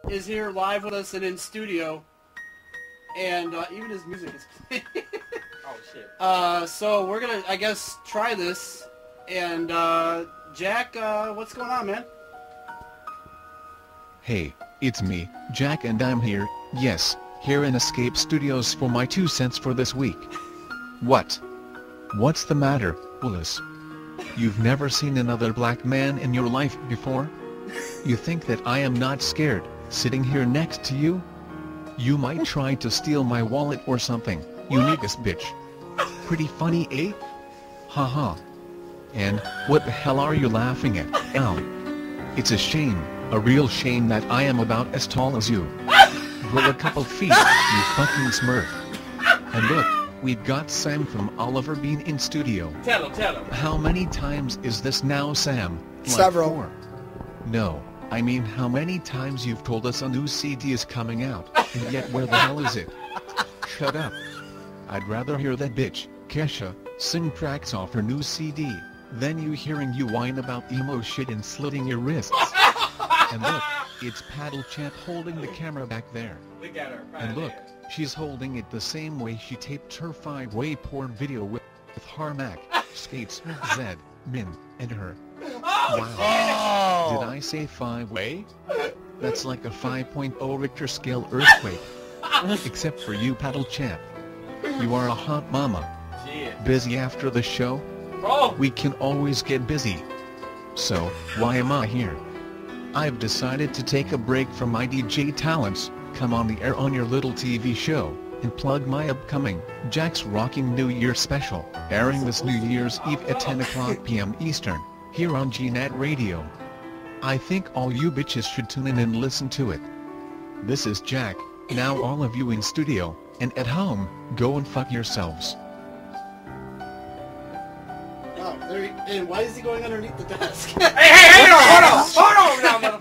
is here live with us and in studio, and even his music is playing. Oh shit. So we're gonna, I guess, try this. And Jack, what's going on, man? Hey, it's me, Jack, and I'm here, yes, here in Escape Studios for my 2 cents for this week. What? What's the matter, Willis? You've never seen another black man in your life before? You think that I am not scared, sitting here next to you? You might try to steal my wallet or something, you negus bitch. Pretty funny, eh? Haha. And, what the hell are you laughing at, Ow? It's a shame, a real shame that I am about as tall as you. Grow a couple feet, you fucking smurf. And look, we've got Sam from Oliver Bean in studio. Tell him. How many times is this now, Sam? Like Several. 4? No, I mean how many times you've told us a new CD is coming out, and yet where the hell is it? Shut up. I'd rather hear that bitch, Kesha, sing tracks off her new CD, than you hearing you whine about emo shit and slitting your wrists. And look, it's Paddle Champ holding the camera back there. Look at her. And look, she's holding it the same way she taped her 5-way porn video with Harmac, Skates, Zed, Min, and her. Wow. Did I say 5-way? That's like a 5.0 Richter scale earthquake. Except for you, Paddle Champ. You are a hot mama. Shit. Busy after the show? Bro. We can always get busy. So, why am I here? I've decided to take a break from my DJ talents, come on the air on your little TV show, and plug my upcoming, Jack's Rocking New Year special, airing this New Year's Eve at 10 o'clock p.m. Eastern, here on GNet Radio. I think all you bitches should tune in and listen to it. This is Jack, now all of you in studio, and at home, go and fuck yourselves. Wow, and why is he going underneath the desk? Hey, hold on now, motherfucker.